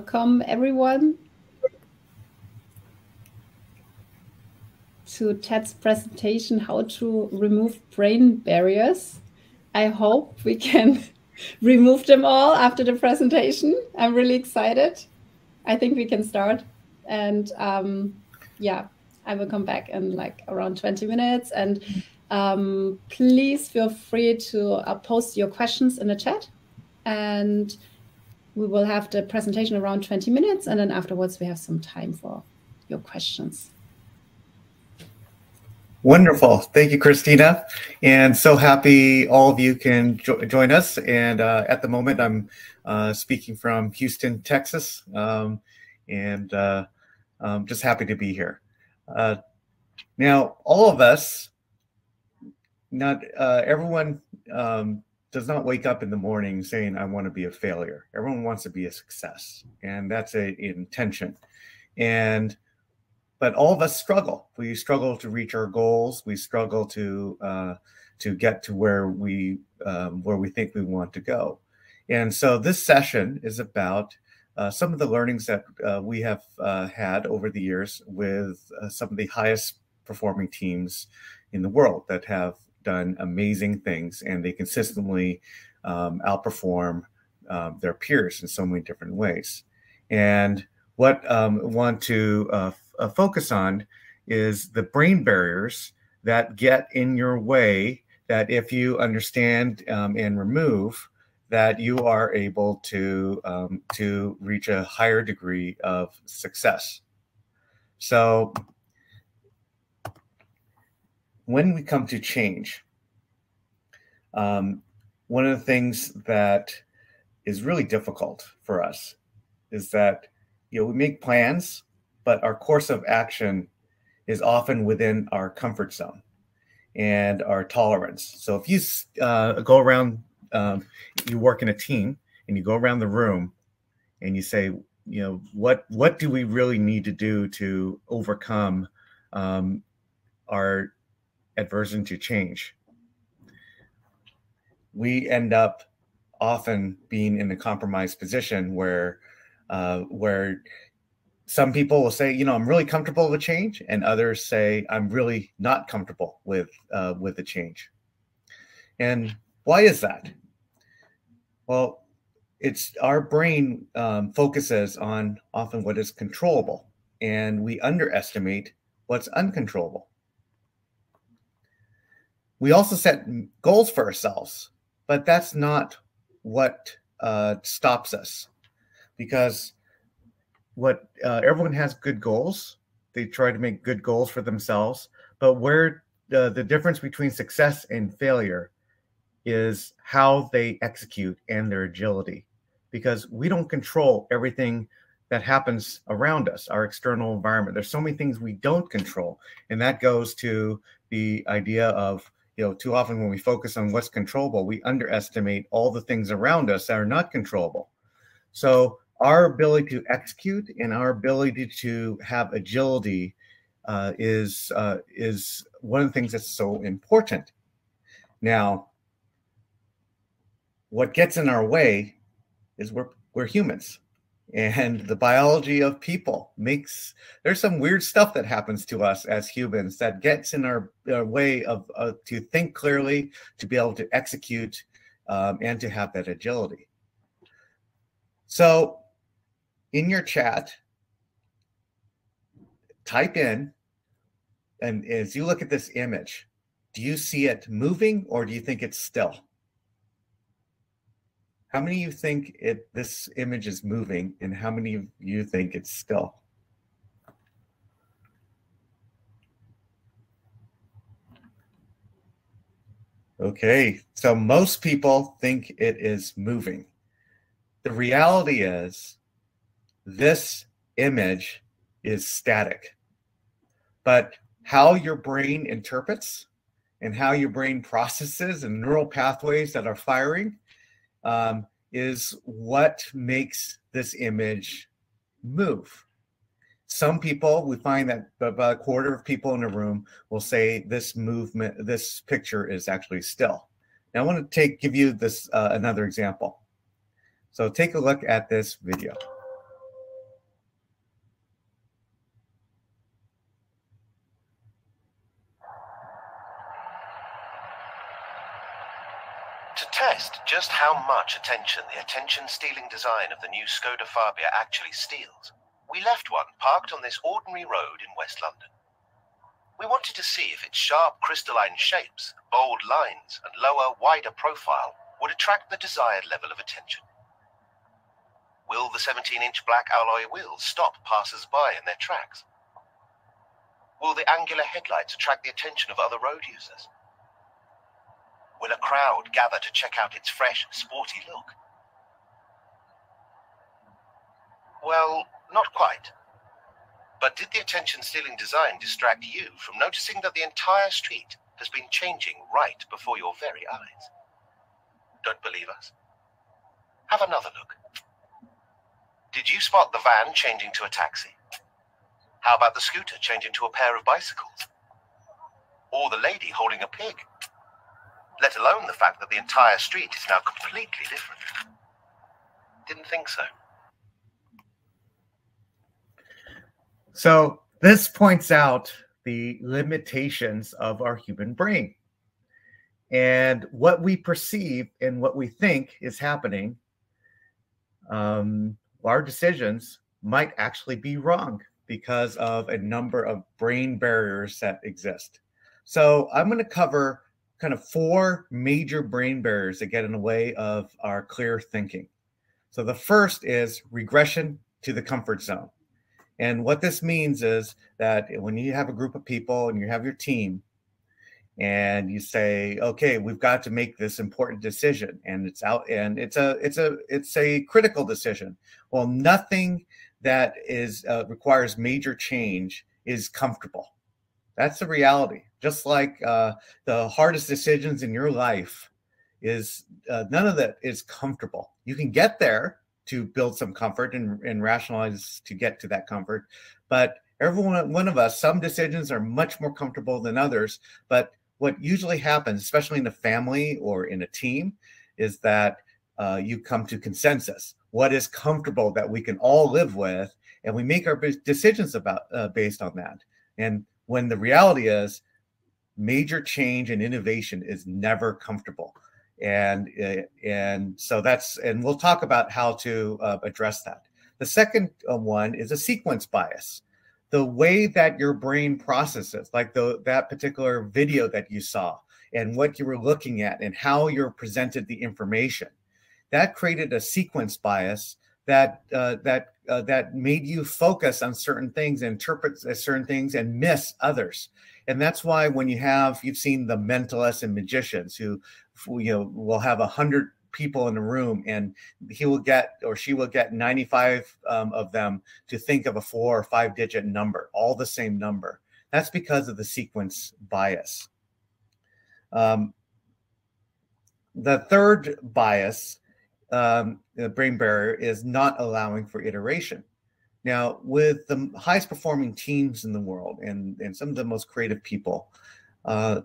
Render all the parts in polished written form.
welcome everyone to Ted's presentation, How to Remove Brain Barriers. I hope we can remove them all after the presentation. I'm really excited. I think we can start. And yeah, I will come back in like around 20 minutes. And please feel free to post your questions in the chat. And we will have the presentation around 20 minutes. And then afterwards, we have some time for your questions. Wonderful. Thank you, Christina. And so happy all of you can join us. And at the moment, I'm speaking from Houston, Texas. And I'm just happy to be here. Now, all of us, not everyone does not wake up in the morning saying, I want to be a failure. Everyone wants to be a success. And that's an intention. But all of us struggle. We struggle to reach our goals. We struggle to get to where we think we want to go. And so this session is about some of the learnings that we have had over the years with some of the highest performing teams in the world that have done amazing things, and they consistently outperform their peers in so many different ways. And what I want to focus on is the brain barriers that get in your way, that if you understand and remove, that you are able to reach a higher degree of success. So when we come to change, one of the things that is really difficult for us is that we make plans, but our course of action is often within our comfort zone and our tolerance. So if you go around, you work in a team and you go around the room and you say, what do we really need to do to overcome our aversion to change? We end up often being in a compromised position where some people will say, I'm really comfortable with change, and others say, I'm really not comfortable with the change. And why is that? Well, it's our brain focuses on often what is controllable, and we underestimate what's uncontrollable. We also set goals for ourselves, but that's not what stops us, because everyone has good goals. They try to make good goals for themselves, but where the difference between success and failure is how they execute and their agility, because we don't control everything that happens around us, our external environment. There's so many things we don't control, and that goes to the idea of, too often when we focus on what's controllable, we underestimate all the things around us that are not controllable. So our ability to execute and our ability to have agility is one of the things that's so important. Now, what gets in our way is we're humans, and the biology of people there's some weird stuff that happens to us as humans that gets in our way of to think clearly, to be able to execute, and to have that agility. So in your chat, type in, and as you look at this image, do you see it moving or do you think it's still? How many of you think this image is moving, and how many of you think it's still? Okay, so most people think it is moving. The reality is this image is static, but how your brain interprets and how your brain processes and neural pathways that are firing is what makes this image move. Some people, we find that about a quarter of people in a room will say this picture is actually still. Now I want to give you this another example. So take a look at this video. To test just how much attention the attention-stealing design of the new Skoda Fabia actually steals, we left one parked on this ordinary road in West London. We wanted to see if its sharp crystalline shapes, bold lines, and lower, wider profile would attract the desired level of attention. Will the 17-inch black alloy wheels stop passers-by in their tracks? Will the angular headlights attract the attention of other road users? Will a crowd gather to check out its fresh, sporty look? Well, not quite. But did the attention-stealing design distract you from noticing that the entire street has been changing right before your very eyes? Don't believe us? Have another look. Did you spot the van changing to a taxi? How about the scooter changing to a pair of bicycles? Or the lady holding a pig? Let alone the fact that the entire street is now completely different. Didn't think so. So this points out the limitations of our human brain. And what we perceive and what we think is happening, our decisions might actually be wrong because of a number of brain barriers that exist. So I'm going to cover kind of 4 major brain barriers that get in the way of our clear thinking. So the first is regression to the comfort zone. And what this means is that when you have a group of people and you have your team and you say, okay, we've got to make this important decision, and it's out, and it's a critical decision. Well, nothing that is requires major change is comfortable. That's the reality. Just like the hardest decisions in your life is none of that is comfortable. You can get there to build some comfort and rationalize to get to that comfort. But every one of us, some decisions are much more comfortable than others. But what usually happens, especially in a family or in a team, is that you come to consensus. What is comfortable that we can all live with, and we make our decisions about based on that. And when the reality is, major change and innovation is never comfortable. And so that's, and we'll talk about how to address that. The second one is a sequence bias. The way that your brain processes, like that particular video that you saw and what you were looking at and how you're presented the information, that created a sequence bias that made you focus on certain things, interpret certain things, and miss others. And that's why when you've seen the mentalists and magicians who will have 100 people in the room, and he will get, or she will get 95 of them to think of a 4 or 5 digit number, all the same number. That's because of the sequence bias. The third bias, the brain barrier, is not allowing for iteration. Now, with the highest performing teams in the world and some of the most creative people,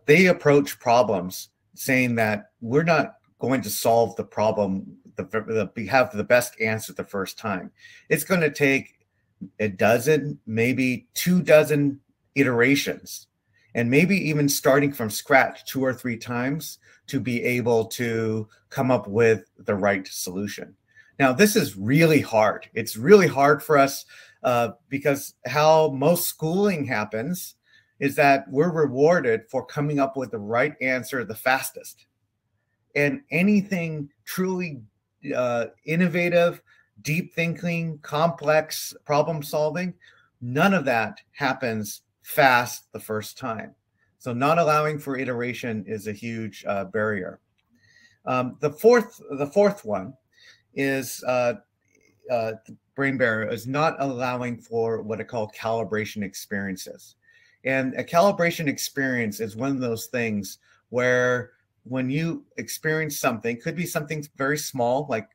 they approach problems saying that we're not going to solve the problem, have the best answer the first time. It's going to take a dozen, maybe 24 iterations, and maybe even starting from scratch 2 or 3 times to be able to come up with the right solution. Now, this is really hard. It's really hard for us because how most schooling happens is that we're rewarded for coming up with the right answer the fastest. And anything truly innovative, deep thinking, complex problem solving, none of that happens fast the first time. So not allowing for iteration is a huge barrier. The fourth one is the brain barrier is not allowing for what I call calibration experiences. And a calibration experience is one of those things where when you experience something, could be something very small, like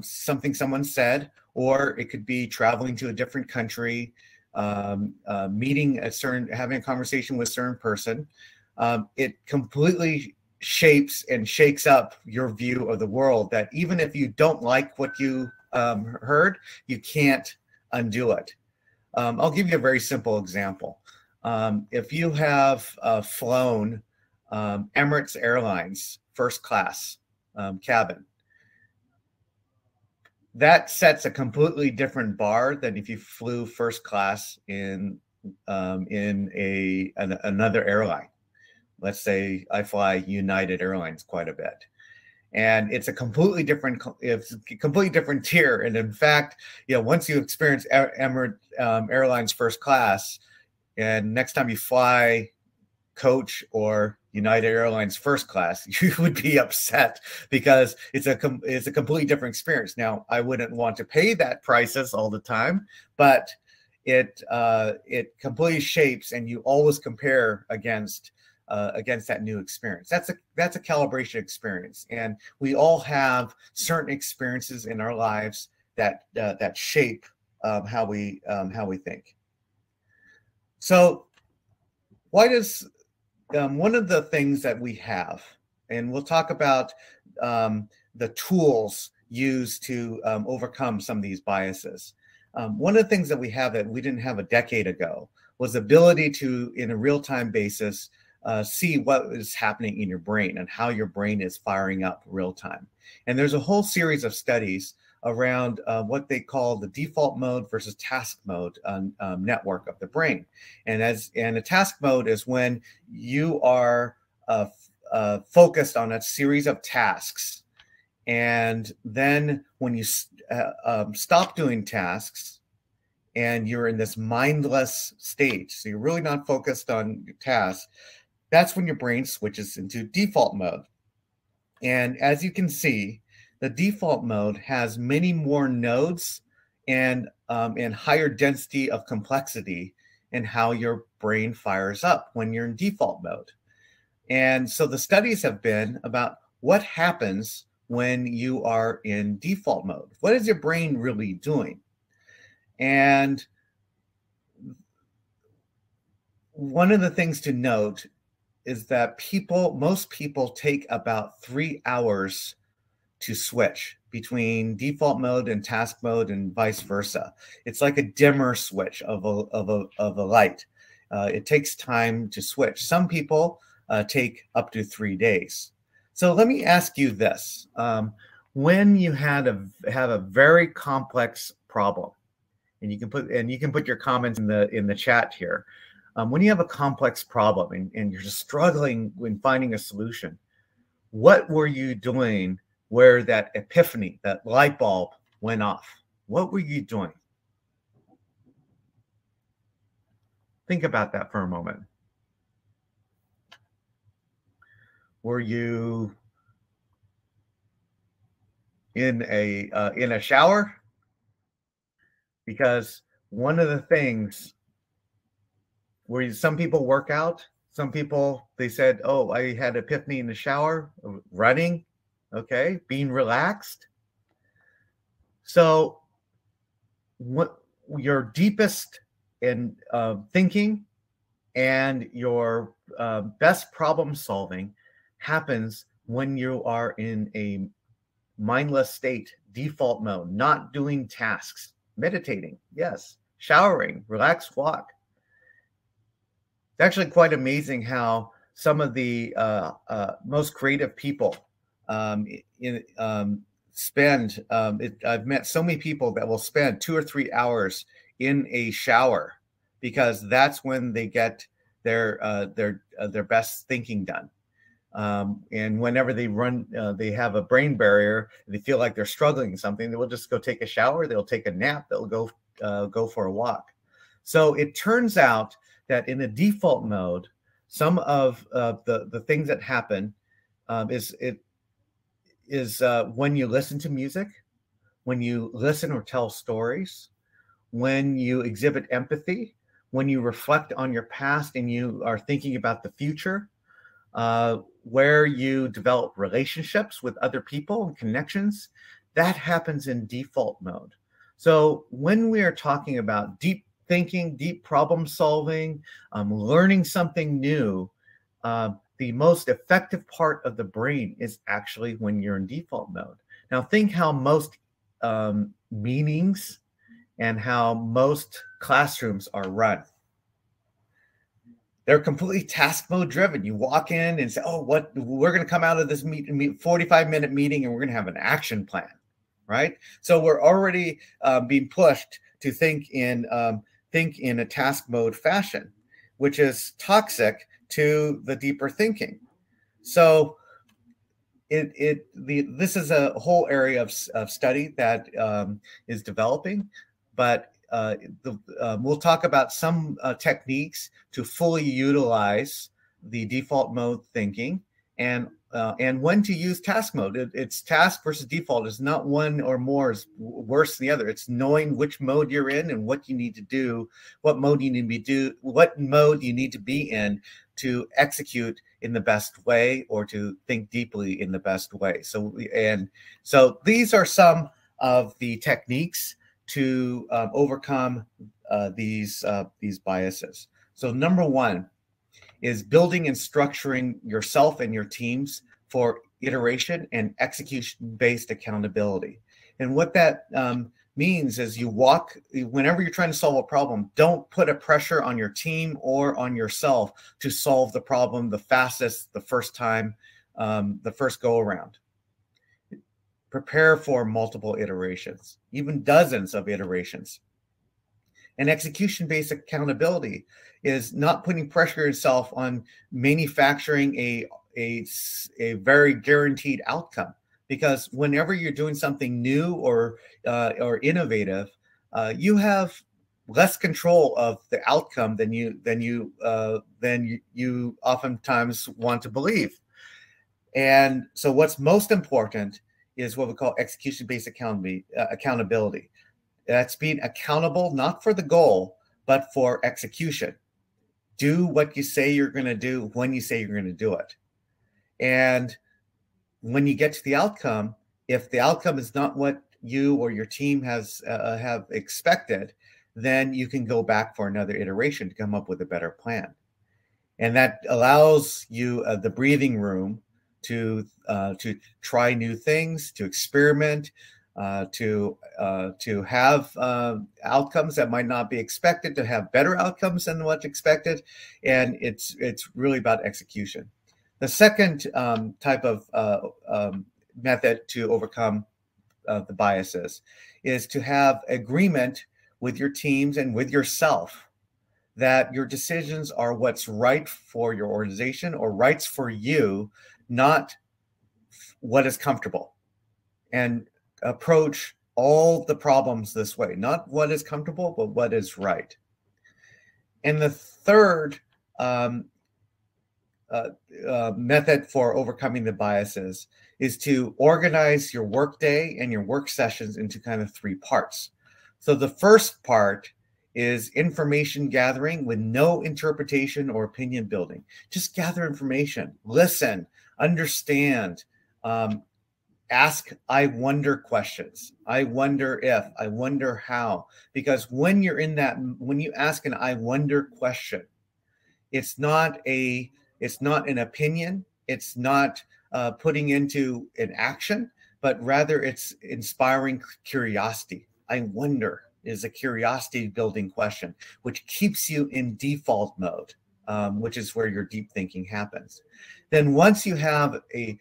something someone said, or it could be traveling to a different country, having a conversation with a certain person. It completely shapes and shakes up your view of the world, that even if you don't like what you heard, you can't undo it. I'll give you a very simple example. If you have flown Emirates Airlines first class cabin. That sets a completely different bar than if you flew first class in another airline. Let's say I fly United Airlines quite a bit, and it's a completely different tier. And in fact, once you experience Emirates Airlines first class, and next time you fly coach or United Airlines first class, you would be upset because it's a completely different experience. Now, I wouldn't want to pay that prices all the time, but it completely shapes, and you always compare against that new experience. That's a calibration experience, and we all have certain experiences in our lives that shape how we think. So, why does one of the things that we have, and we'll talk about the tools used to overcome some of these biases. One of the things that we have that we didn't have a decade ago was the ability to, in a real-time basis, see what is happening in your brain and how your brain is firing up real time. And there's a whole series of studies around what they call the default mode versus task mode network of the brain. And a task mode is when you are focused on a series of tasks. And then when you stop doing tasks and you're in this mindless state, so you're really not focused on your tasks, that's when your brain switches into default mode. And as you can see, the default mode has many more nodes and higher density of complexity in how your brain fires up when you're in default mode. And so the studies have been about what happens when you are in default mode. What is your brain really doing? And one of the things to note is that most people take about 3 hours to switch between default mode and task mode and vice versa. It's like a dimmer switch of a light. It takes time to switch. Some people take up to 3 days. So let me ask you this: when you have a very complex problem, and you can put your comments in the chat here. When you have a complex problem and you're just struggling in finding a solution, what were you doing where that epiphany, that light bulb went off? What were you doing? Think about that for a moment. Were you in a shower? Because one of the things where some people work out, some people, they said, oh, I had epiphany in the shower, running, okay, being relaxed. So what your deepest in thinking and your best problem solving happens when you are in a mindless state, default mode, not doing tasks, meditating, yes, showering, relaxed walk. It's actually quite amazing how some of the most creative people spend. I've met so many people that will spend 2 or 3 hours in a shower because that's when they get their best thinking done. And whenever they run, they have a brain barrier, they feel like they're struggling something, they will just go take a shower, they'll take a nap, they'll go for a walk. So it turns out that in a default mode, some of the things that happen is when you listen to music, when you listen or tell stories, when you exhibit empathy, when you reflect on your past and you are thinking about the future, where you develop relationships with other people and connections, that happens in default mode. So when we are talking about deep thinking, deep problem solving, learning something new, the most effective part of the brain is actually when you're in default mode. Now think how most meetings and how most classrooms are run. They're completely task mode driven. You walk in and say, oh, we're going to come out of this 45-minute meeting and we're going to have an action plan, right? So we're already being pushed to think in a task mode fashion, which is toxic to the deeper thinking. So this is a whole area of study that is developing, but we'll talk about some techniques to fully utilize the default mode thinking and when to use task mode. It's task versus default. Is not one or more is worse than the other. It's knowing which mode you're in and what you need to do, what mode you need to be in to execute in the best way or to think deeply in the best way. So these are some of the techniques to overcome these biases. So number one is building and structuring yourself and your teams for iteration and execution-based accountability. And what that means is whenever you're trying to solve a problem, don't put a pressure on your team or on yourself to solve the problem the fastest, the first time, the first go around. Prepare for multiple iterations, even dozens of iterations. And execution-based accountability is not putting pressure yourself on manufacturing a very guaranteed outcome. Because whenever you're doing something new or innovative, you have less control of the outcome than you oftentimes want to believe. And so what's most important is what we call execution-based accountability. That's being accountable, not for the goal, but for execution. Do what you say you're going to do when you say you're going to do it. And when you get to the outcome, if the outcome is not what you or your team have expected, then you can go back for another iteration to come up with a better plan. And that allows you the breathing room to try new things, to experiment, to have outcomes that might not be expected, to have better outcomes than what's expected, and it's really about execution. The second type of method to overcome the biases is to have agreement with your teams and with yourself that your decisions are what's right for your organization or rights for you, not what is comfortable. And approach all the problems this way, not what is comfortable, but what is right. And the third method for overcoming the biases is to organize your workday and your work sessions into kind of three parts. So the first part is information gathering with no interpretation or opinion building. Just gather information, listen, understand, ask I wonder questions. I wonder if, I wonder how. Because when you're in that, when you ask an I wonder question, it's not an opinion, it's not putting into an action, but rather it's inspiring curiosity. I wonder is a curiosity building question, which keeps you in default mode, which is where your deep thinking happens. Then once you have a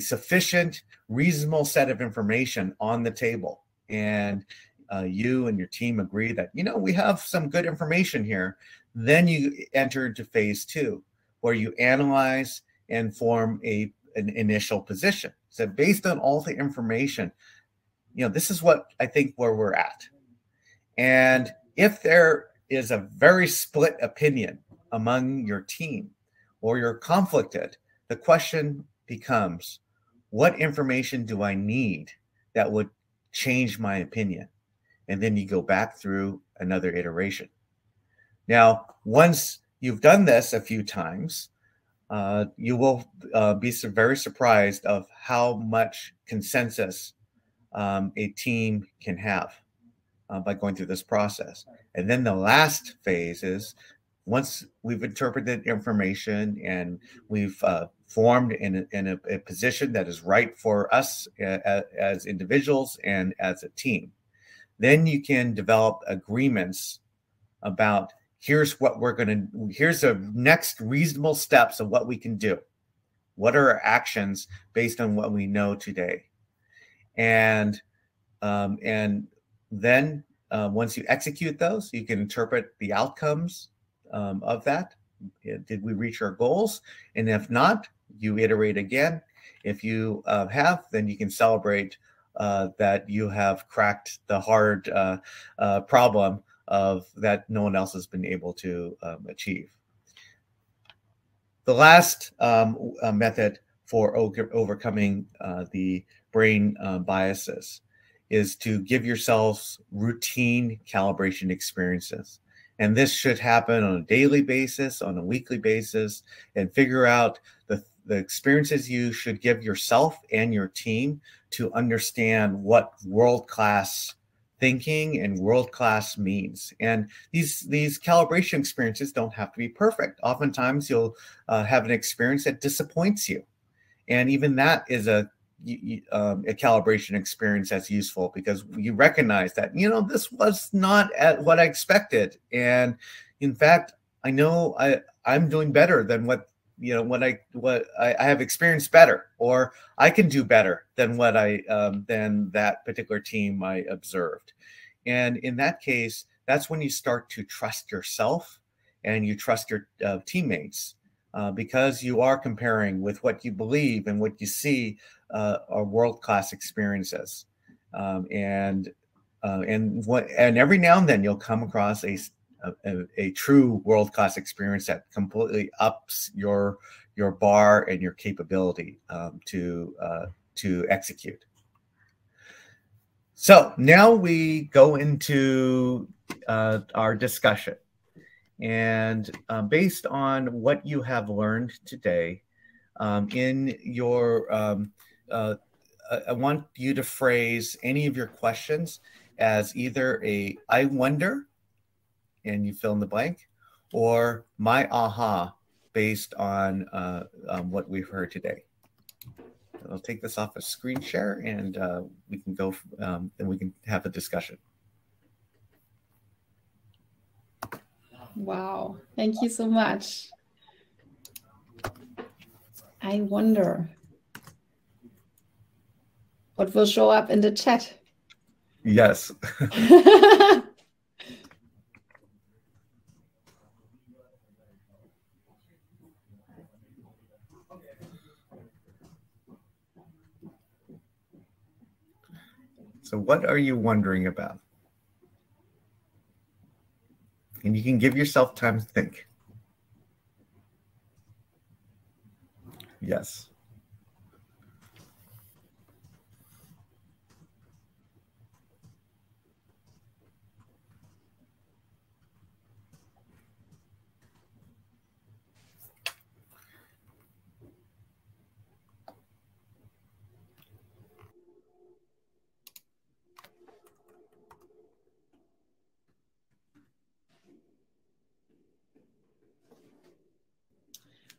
sufficient, reasonable set of information on the table, and you and your team agree that, you know, we have some good information here, then you enter into phase two, where you analyze and form an initial position. So based on all the information, you know, this is what I think where we're at. And if there is a very split opinion among your team or you're conflicted, the question becomes, what information do I need that would change my opinion? And then you go back through another iteration. Now, once you've done this a few times, you will be very surprised of how much consensus a team can have by going through this process. And then the last phase is, once we've interpreted information and we've formed in a position that is right for us as individuals and as a team, then you can develop agreements about here's the next reasonable steps of what we can do. What are our actions based on what we know today? And then once you execute those, you can interpret the outcomes of that. Did we reach our goals? And if not, you iterate again. If you have, then you can celebrate that you have cracked the hard problem of that no one else has been able to achieve. The last method for overcoming the brain biases is to give yourselves routine calibration experiences. And this should happen on a daily basis, on a weekly basis, and figure out the experiences you should give yourself and your team to understand what world-class thinking and world-class means. And these calibration experiences don't have to be perfect. Oftentimes you'll have an experience that disappoints you. And even that is a calibration experience that's useful, because you recognize that, this was not at what I expected. And in fact, I know I'm doing better than what I have experienced better, or I can do better than what than that particular team I observed. And in that case, that's when you start to trust yourself and you trust your teammates, because you are comparing with what you believe and what you see are world-class experiences. And every now and then you'll come across a true world-class experience that completely ups your bar and your capability to execute. So now we go into our discussion. And based on what you have learned today, in your I want you to phrase any of your questions as either a "I wonder," and you fill in the blank, or "my aha," based on what we've heard today. I'll take this off a screen share, and we can go and we can have a discussion. Wow, thank you so much. I wonder what will show up in the chat. Yes. So what are you wondering about? And you can give yourself time to think. Yes.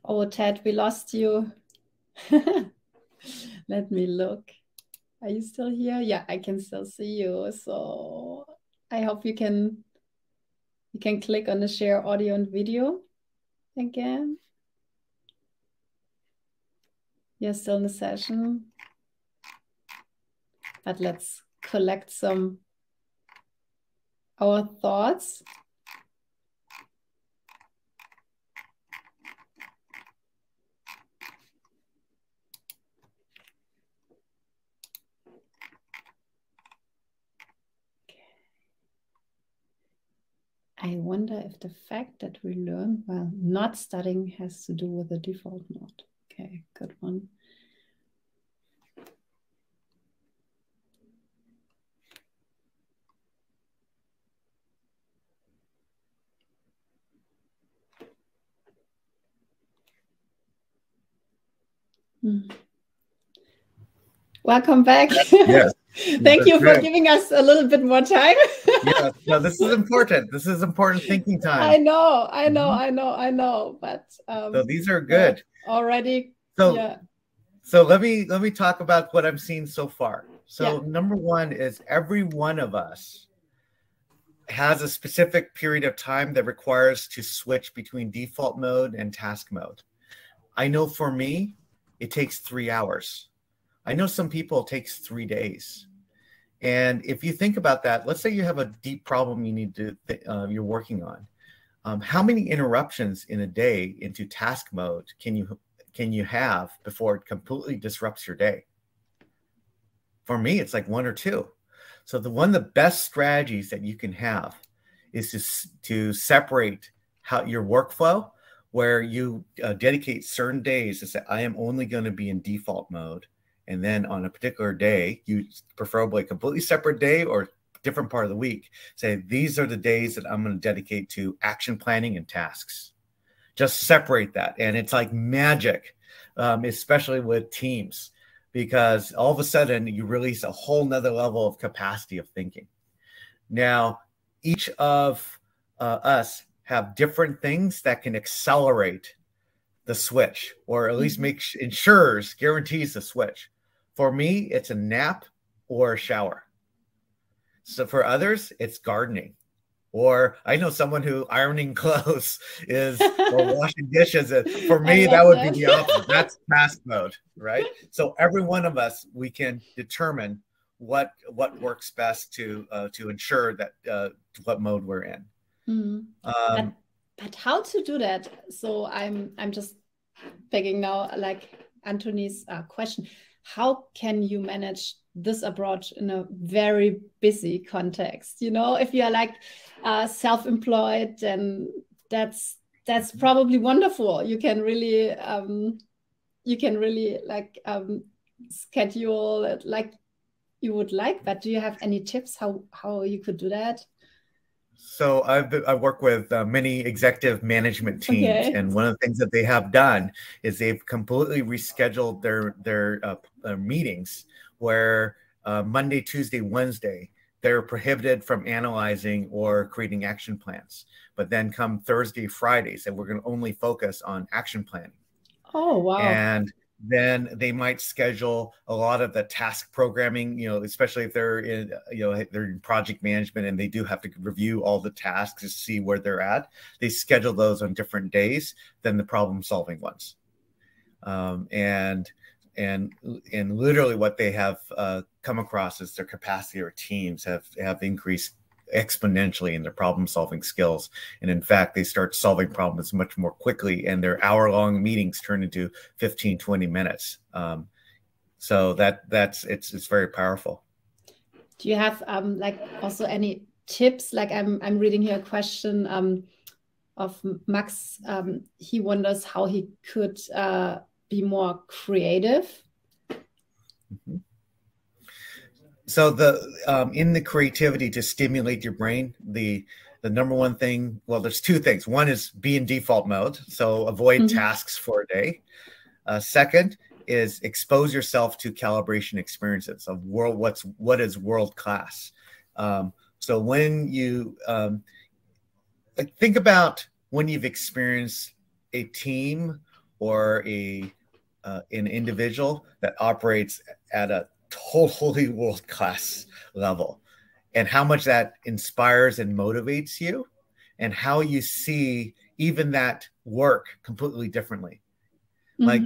Oh, Ted, we lost you. Let me look. Are you still here? Yeah, I can still see you. So I hope you can click on the share audio and video again. You're still in the session. But let's collect our thoughts. I wonder if the fact that we learn while not studying has to do with the default mode. Okay, good one. Welcome back. Yes. Thank you for giving us a little bit more time. Yeah, no, this is important. This is important thinking time. I know. But so these are good already. So yeah. So let me talk about what I'm seeing so far. So yeah. Number one is every one of us has a specific period of time that requires to switch between default mode and task mode. I know for me, it takes 3 hours. I know some people it takes 3 days. And if you think about that, let's say you have a deep problem you need to you're working on. How many interruptions in a day into task mode can you have before it completely disrupts your day? For me, it's like 1 or 2. So one of the best strategies that you can have is to separate your workflow, where you dedicate certain days to say, I am only going to be in default mode. And then on a particular day, you preferably a completely separate day or different part of the week, say, these are the days that I'm going to dedicate to action planning and tasks. Just separate that. And it's like magic, especially with teams, because all of a sudden you release a whole nother level of capacity of thinking. Now, each of us have different things that can accelerate the switch, or at least guarantees the switch. For me, it's a nap or a shower. So for others, it's gardening. Or I know someone who ironing clothes or washing dishes. For me, that would be the opposite. That's task mode, right? So every one of us, we can determine what works best to ensure that what mode we're in. Mm-hmm. But how to do that? So I'm just begging now, like Anthony's question. How can you manage this abroad in a very busy context? You know, if you are like self-employed, then that's probably wonderful. You can really like schedule it like you would like. But do you have any tips how you could do that? So I work with many executive management teams, and one of the things that they have done is they've completely rescheduled their meetings, where Monday, Tuesday, Wednesday, they're prohibited from analyzing or creating action plans. But then come Thursday, Friday, so we're going to only focus on action planning. Oh, wow. And then they might schedule a lot of the task programming, especially if they're in project management and they do have to review all the tasks to see where they're at. They schedule those on different days than the problem solving ones. And literally what they have come across is their capacity, or teams have increased exponentially in their problem solving skills. And in fact, they start solving problems much more quickly, and their hour-long meetings turn into 15, 20 minutes. So it's very powerful. Do you have like also any tips? Like I'm reading here a question of Max. He wonders how he could be more creative. Mm-hmm. So in the creativity to stimulate your brain, the number one thing, well, there's 2 things. One is be in default mode, so avoid tasks for a day. Second is expose yourself to calibration experiences of what is world class. So when you think about when you've experienced a team or an individual that operates at a totally world-class level, and how much that inspires and motivates you, and how you see even that work completely differently. Like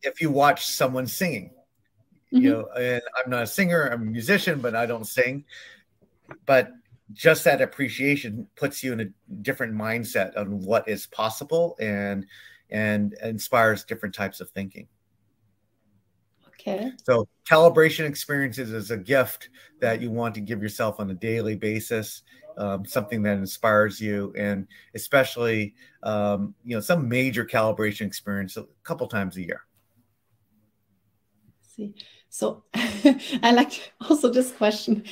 if you watch someone singing, and I'm not a singer, I'm a musician, but I don't sing, but just that appreciation puts you in a different mindset on what is possible and inspires different types of thinking. Okay. So calibration experiences is a gift that you want to give yourself on a daily basis, something that inspires you, and especially, some major calibration experience a couple times a year. See, so I like also this question.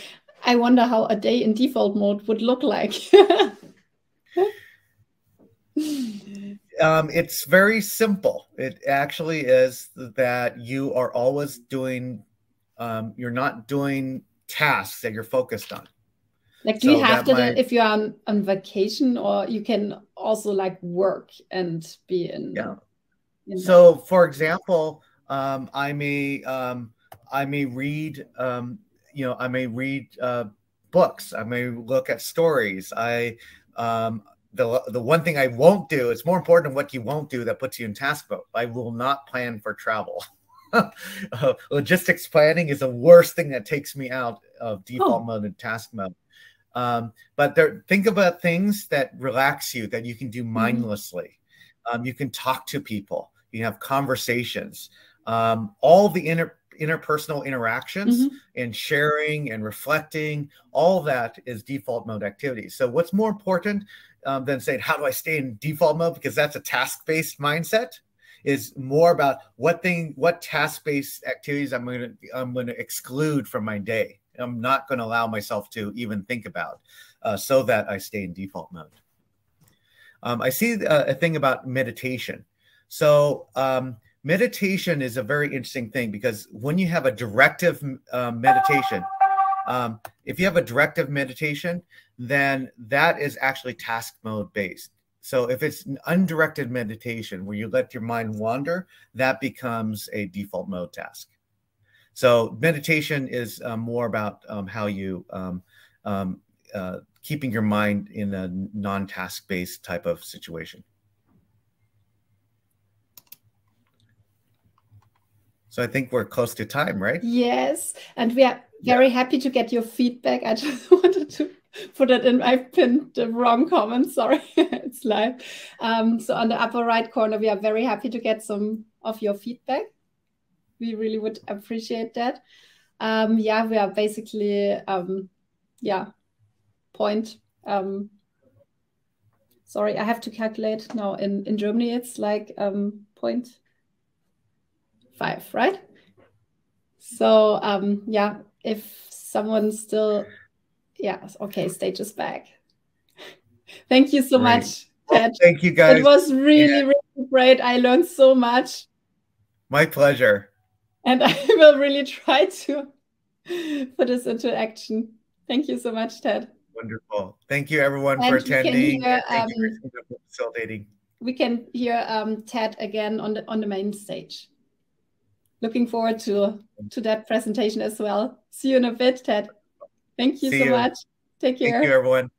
I wonder how a day in default mode would look like. It's very simple. It actually is that you are always doing, you're not doing tasks that you're focused on. Like, do you have to, if you're on vacation, or you can also like work and be in? Yeah. So for example, I may read, books. I may look at stories. The one thing I won't do, it's more important than what you won't do that puts you in task mode. I will not plan for travel. Logistics planning is the worst thing that takes me out of default mode and task mode. But think about things that relax you, that you can do mindlessly. You can talk to people. You can have conversations. All the interpersonal interactions and sharing and reflecting, all that is default mode activities. So what's more important than saying, how do I stay in default mode? Because that's a task-based mindset, is more about what task-based activities I'm going to exclude from my day. I'm not going to allow myself to even think about, so that I stay in default mode. I see a thing about meditation. So meditation is a very interesting thing, because when you have a directive meditation, if you have a directive meditation, then that is actually task mode based. So if it's an undirected meditation where you let your mind wander, that becomes a default mode task. So meditation is more about how you keeping your mind in a non-task based type of situation. So I think we're close to time, right? Yes, and we are very happy to get your feedback. I just wanted to put it in. I pinned the wrong comment, sorry, it's live. So on the upper right corner, we are very happy to get some of your feedback. We really would appreciate that. Yeah, we are basically, point. Sorry, I have to calculate now. In Germany, it's like 0.5, right? So yeah, if someone still, okay, stage is back. Thank you so much, Ted. Thank you, guys. It was really, really great. I learned so much. My pleasure. And I will really try to put this into action. Thank you so much, Ted. Wonderful. Thank you, everyone, for attending. Thank you for facilitating. We can hear Ted again on the main stage. Looking forward to that presentation as well. See you in a bit, Ted. Thank you so much. Take care. Thank you, everyone.